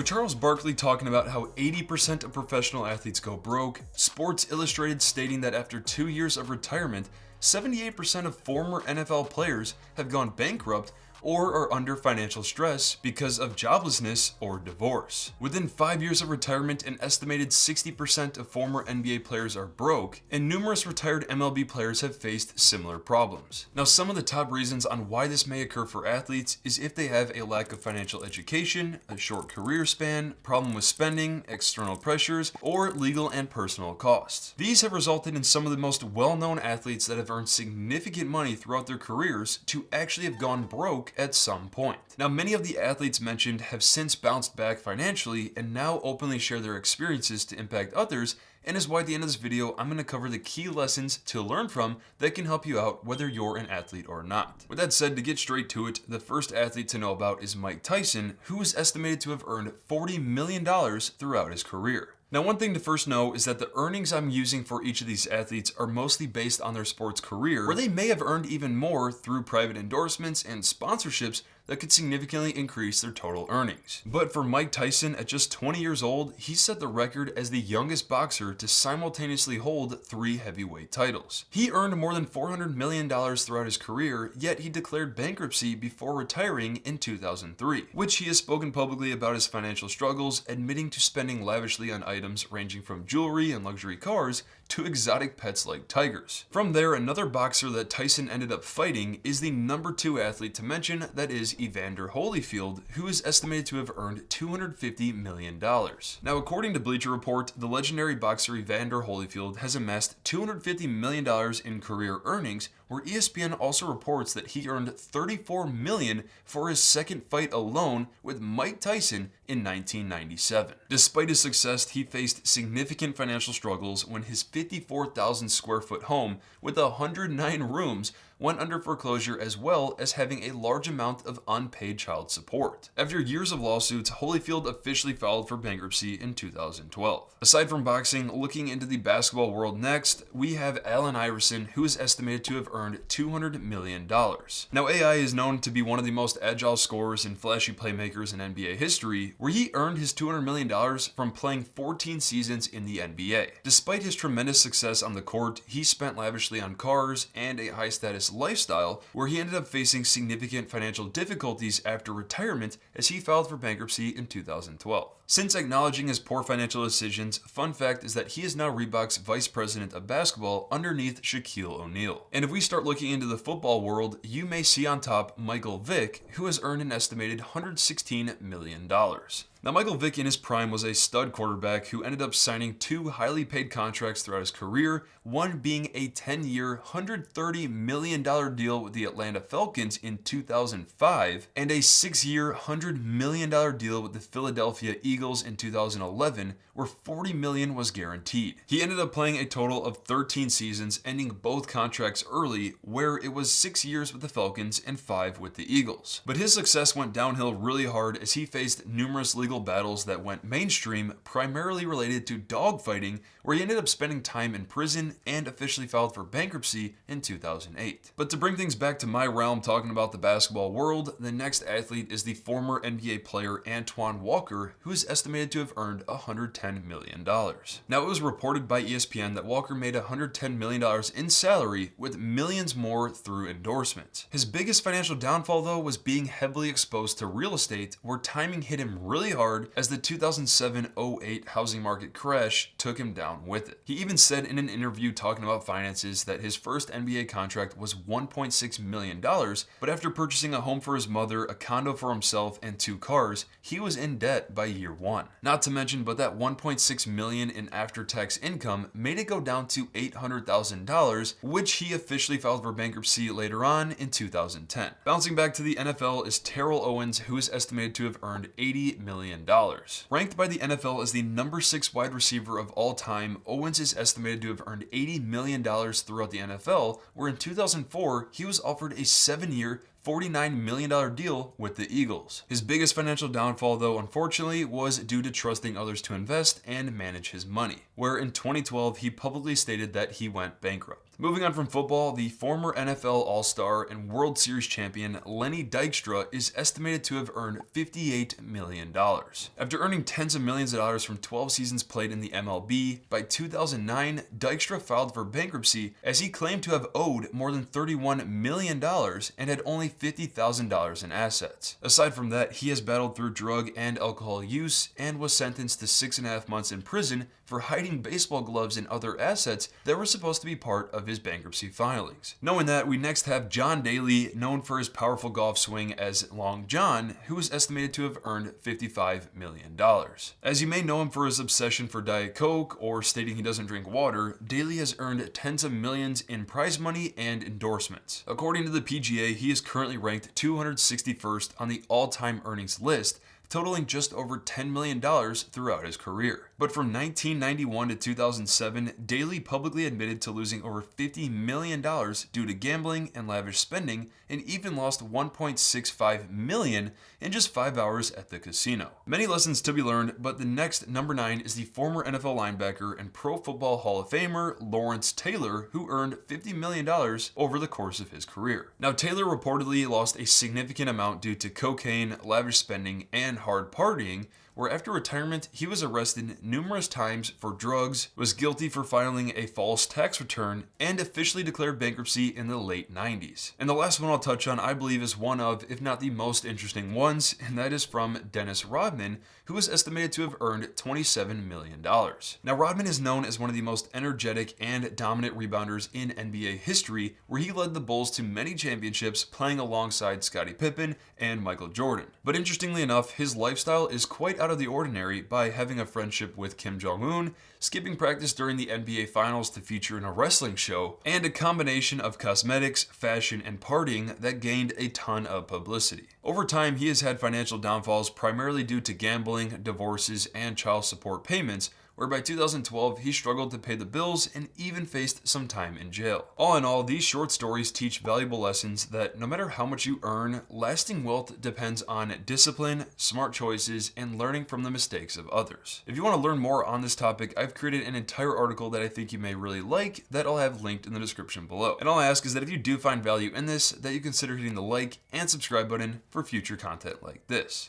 With Charles Barkley talking about how 80% of professional athletes go broke, Sports Illustrated stating that after 2 years of retirement, 78% of former NFL players have gone bankrupt or are under financial stress because of joblessness or divorce. Within 5 years of retirement, an estimated 60% of former NBA players are broke, and numerous retired MLB players have faced similar problems. Now, some of the top reasons on why this may occur for athletes is if they have a lack of financial education, a short career span, problem with spending, external pressures, or legal and personal costs. These have resulted in some of the most well-known athletes that have earned significant money throughout their careers to actually have gone broke at some point. Now, many of the athletes mentioned have since bounced back financially and now openly share their experiences to impact others, and is why at the end of this video I'm going to cover the key lessons to learn from that can help you out whether you're an athlete or not. With that said, to get straight to it, the first athlete to know about is Mike Tyson, who is estimated to have earned $40 million throughout his career. Now, one thing to first know is that the earnings I'm using for each of these athletes are mostly based on their sports career, where they may have earned even more through private endorsements and sponsorships that could significantly increase their total earnings. But for Mike Tyson, at just 20 years old, he set the record as the youngest boxer to simultaneously hold 3 heavyweight titles. He earned more than $400 million throughout his career, yet he declared bankruptcy before retiring in 2003, which he has spoken publicly about his financial struggles, admitting to spending lavishly on items ranging from jewelry and luxury cars to exotic pets like tigers. From there, another boxer that Tyson ended up fighting is the number 2 athlete to mention, that is Evander Holyfield, who is estimated to have earned $250 million. Now, according to Bleacher Report, the legendary boxer Evander Holyfield has amassed $250 million in career earnings, where ESPN also reports that he earned $34 million for his second fight alone with Mike Tyson in 1997. Despite his success, he faced significant financial struggles when his 54,000 square foot home with 109 rooms went under foreclosure, as well as having a large amount of unpaid child support. After years of lawsuits, Holyfield officially filed for bankruptcy in 2012. Aside from boxing, looking into the basketball world next, we have Allen Iverson, who is estimated to have earned $200 million. Now, AI is known to be one of the most agile scorers and flashy playmakers in NBA history, where he earned his $200 million from playing 14 seasons in the NBA. Despite his tremendous success on the court, he spent lavishly on cars and a high-status lifestyle, where he ended up facing significant financial difficulties after retirement as he filed for bankruptcy in 2012. Since acknowledging his poor financial decisions, fun fact is that he is now Reebok's vice president of basketball underneath Shaquille O'Neal. And if we start looking into the football world, you may see on top Michael Vick, who has earned an estimated $116 million. Now, Michael Vick in his prime was a stud quarterback who ended up signing 2 highly paid contracts throughout his career, one being a 10-year, $130 million deal with the Atlanta Falcons in 2005, and a 6-year, $100 million deal with the Philadelphia Eagles in 2011, where $40 million was guaranteed. He ended up playing a total of 13 seasons, ending both contracts early, where it was 6 years with the Falcons and 5 with the Eagles. But his success went downhill really hard as he faced numerous legal battles that went mainstream, primarily related to dogfighting, where he ended up spending time in prison and officially filed for bankruptcy in 2008. But to bring things back to my realm, talking about the basketball world, the next athlete is the former NBA player Antoine Walker, who is estimated to have earned $110 million. Now, it was reported by ESPN that Walker made $110 million in salary, with millions more through endorsements. His biggest financial downfall, though, was being heavily exposed to real estate, where timing hit him really hard as the 2007-08 housing market crash took him down with it. He even said in an interview talking about finances that his first NBA contract was $1.6 million, but after purchasing a home for his mother, a condo for himself, and 2 cars, he was in debt by year 1. Not to mention, but that $1.6 million in after-tax income made it go down to $800,000, which he officially filed for bankruptcy later on in 2010. Bouncing back to the NFL is Terrell Owens, who is estimated to have earned $80 million. Ranked by the NFL as the number 6 wide receiver of all time, Owens is estimated to have earned $80 million throughout the NFL, where in 2004 he was offered a 7-year, $49 million deal with the Eagles. His biggest financial downfall, though, unfortunately, was due to trusting others to invest and manage his money, where in 2012 he publicly stated that he went bankrupt. Moving on from football, the former NFL All-Star and World Series champion Lenny Dykstra is estimated to have earned $58 million. After earning tens of millions of dollars from 12 seasons played in the MLB, by 2009, Dykstra filed for bankruptcy as he claimed to have owed more than $31 million and had only $50,000 in assets. Aside from that, he has battled through drug and alcohol use and was sentenced to 6.5 months in prison for hiding baseball gloves and other assets that were supposed to be part of his bankruptcy filings. Knowing that, we next have John Daly, known for his powerful golf swing as Long John, who is estimated to have earned $55 million. As you may know him for his obsession for Diet Coke or stating he doesn't drink water, Daly has earned tens of millions in prize money and endorsements. According to the PGA, he is currently ranked 261st on the all-time earnings list, totaling just over $10 million throughout his career. But from 1991 to 2007, Daly publicly admitted to losing over $50 million due to gambling and lavish spending, and even lost $1.65 million in just 5 hours at the casino. Many lessons to be learned, but the next number 9 is the former NFL linebacker and Pro Football Hall of Famer Lawrence Taylor, who earned $50 million over the course of his career. Now, Taylor reportedly lost a significant amount due to cocaine, lavish spending, and hard partying, where after retirement, he was arrested numerous times for drugs, was guilty for filing a false tax return, and officially declared bankruptcy in the late 90s. And the last one I'll touch on, I believe, is one of, if not the most interesting ones, and that is from Dennis Rodman, who is estimated to have earned $27 million. Now, Rodman is known as one of the most energetic and dominant rebounders in NBA history, where he led the Bulls to many championships, playing alongside Scottie Pippen and Michael Jordan. But interestingly enough, his lifestyle is quite out of the ordinary by having a friendship with Kim Jong-un, skipping practice during the NBA Finals to feature in a wrestling show, and a combination of cosmetics, fashion, and partying that gained a ton of publicity. Over time, he has had financial downfalls primarily due to gambling, divorces, and child support payments, where by 2012 he struggled to pay the bills and even faced some time in jail. All in all, these short stories teach valuable lessons that no matter how much you earn, lasting wealth depends on discipline, smart choices, and learning from the mistakes of others. If you want to learn more on this topic, I've created an entire article that I think you may really like that I'll have linked in the description below. And all I ask is that if you do find value in this, that you consider hitting the like and subscribe button for future content like this.